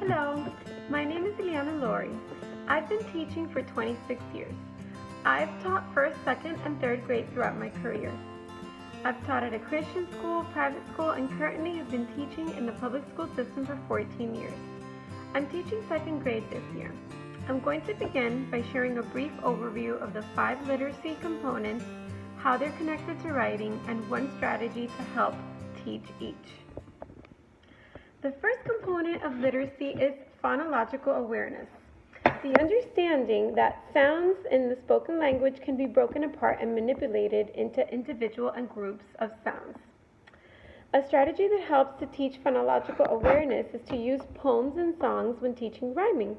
Hello, my name is Eliana Lori. I've been teaching for 26 years. I've taught first, second, and third grade throughout my career. I've taught at a Christian school, private school, and currently have been teaching in the public school system for 14 years. I'm teaching second grade this year. I'm going to begin by sharing a brief overview of the 5 literacy components, how they're connected to writing, and one strategy to help teach each. The first component of literacy is phonological awareness. The understanding that sounds in the spoken language can be broken apart and manipulated into individual and groups of sounds. A strategy that helps to teach phonological awareness is to use poems and songs when teaching rhyming.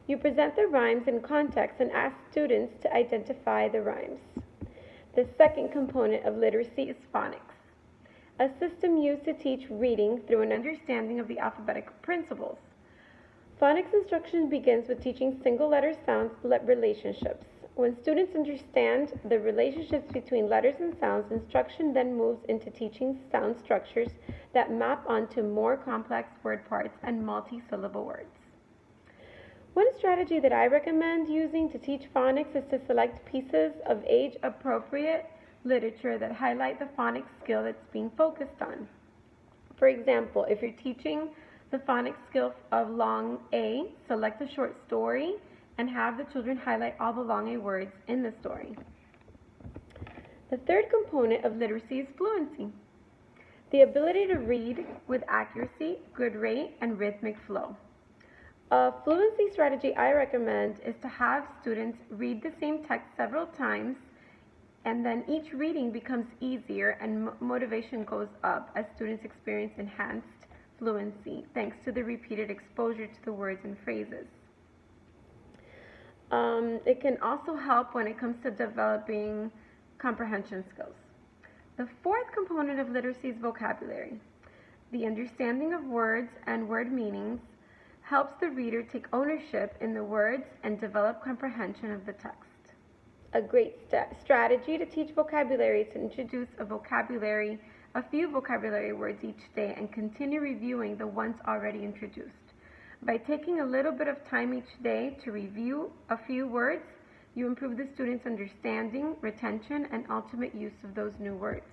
You present the rhymes in context and ask students to identify the rhymes. The second component of literacy is phonics, a system used to teach reading through an understanding of the alphabetical principles. Phonics instruction begins with teaching single-letter sounds relationships. When students understand the relationships between letters and sounds, instruction then moves into teaching sound structures that map onto more complex word parts and multi-syllable words. One strategy that I recommend using to teach phonics is to select pieces of age-appropriate literature that highlight the phonics skill that's being focused on. For example, if you're teaching the phonics skill of long A, select a short story and have the children highlight all the long A words in the story. The third component of literacy is fluency, the ability to read with accuracy, good rate, and rhythmic flow. A fluency strategy I recommend is to have students read the same text several times, and then each reading becomes easier and motivation goes up as students experience enhanced fluency thanks to the repeated exposure to the words and phrases. It can also help when it comes to developing comprehension skills. The fourth component of literacy is vocabulary. The understanding of words and word meanings helps the reader take ownership in the words and develop comprehension of the text. A great strategy to teach vocabulary is to introduce a few vocabulary words each day and continue reviewing the ones already introduced. By taking a little bit of time each day to review a few words, you improve the student's understanding, retention, and ultimate use of those new words.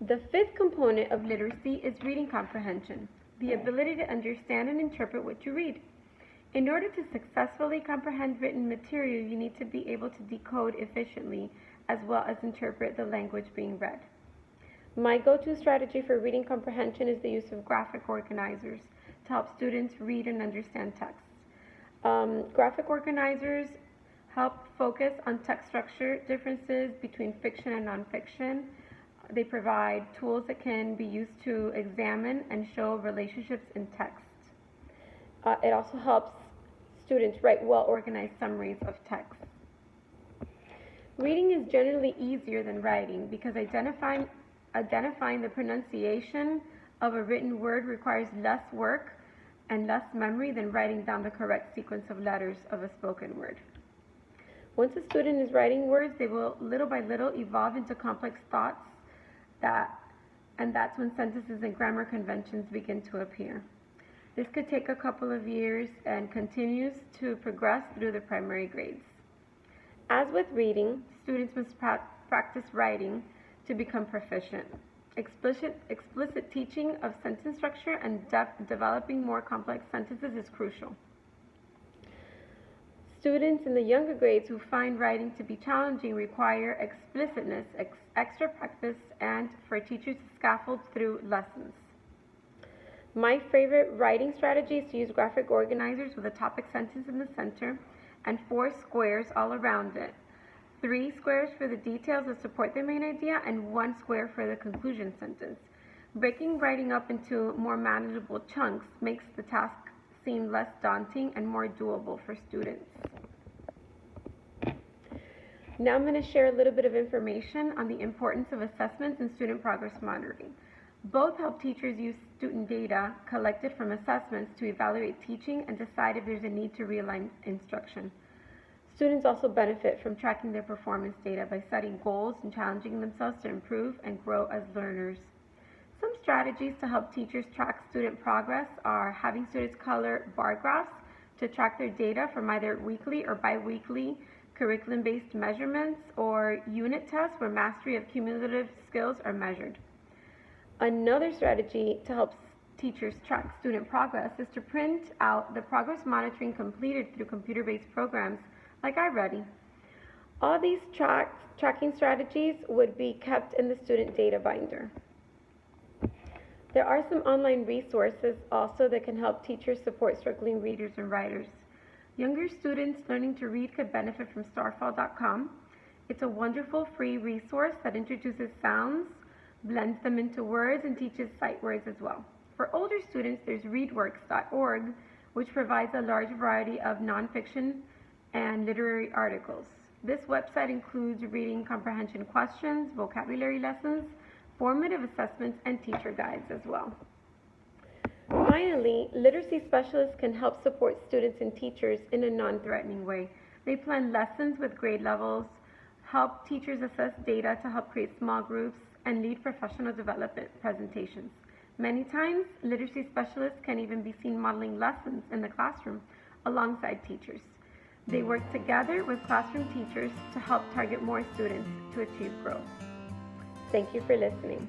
The fifth component of literacy is reading comprehension, the ability to understand and interpret what you read. In order to successfully comprehend written material, you need to be able to decode efficiently as well as interpret the language being read. My go-to strategy for reading comprehension is the use of graphic organizers to help students read and understand texts. Graphic organizers help focus on text structure differences between fiction and nonfiction. They provide tools that can be used to examine and show relationships in text. It also helps students write well-organized summaries of text. Reading is generally easier than writing because identifying the pronunciation of a written word requires less work and less memory than writing down the correct sequence of letters of a spoken word. Once a student is writing words, they will little by little evolve into complex thoughts, and that's when sentences and grammar conventions begin to appear. This could take a couple of years and continues to progress through the primary grades. As with reading, students must practice writing to become proficient. Explicit teaching of sentence structure and developing more complex sentences is crucial. Students in the younger grades who find writing to be challenging require explicitness, extra practice, and for teachers to scaffold through lessons. My favorite writing strategy is to use graphic organizers with a topic sentence in the center and 4 squares all around it. 3 squares for the details that support the main idea and 1 square for the conclusion sentence. Breaking writing up into more manageable chunks makes the task seem less daunting and more doable for students. Now I'm going to share a little bit of information on the importance of assessments and student progress monitoring. Both help teachers use student data collected from assessments to evaluate teaching and decide if there's a need to realign instruction. Students also benefit from tracking their performance data by setting goals and challenging themselves to improve and grow as learners. Some strategies to help teachers track student progress are having students color bar graphs to track their data from either weekly or bi-weekly curriculum-based measurements or unit tests where mastery of cumulative skills are measured. Another strategy to help teachers track student progress is to print out the progress monitoring completed through computer-based programs like iReady. All these tracking strategies would be kept in the student data binder. There are some online resources also that can help teachers support struggling readers and writers. Younger students learning to read could benefit from starfall.com. It's a wonderful free resource that introduces sounds, blends them into words, and teaches sight words as well. For older students, there's readworks.org, which provides a large variety of nonfiction and literary articles. This website includes reading comprehension questions, vocabulary lessons, formative assessments, and teacher guides as well. Finally, literacy specialists can help support students and teachers in a non-threatening way. They plan lessons with grade levels, help teachers assess data to help create small groups, and lead professional development presentations. Many times, literacy specialists can even be seen modeling lessons in the classroom alongside teachers. They work together with classroom teachers to help target more students to achieve growth. Thank you for listening.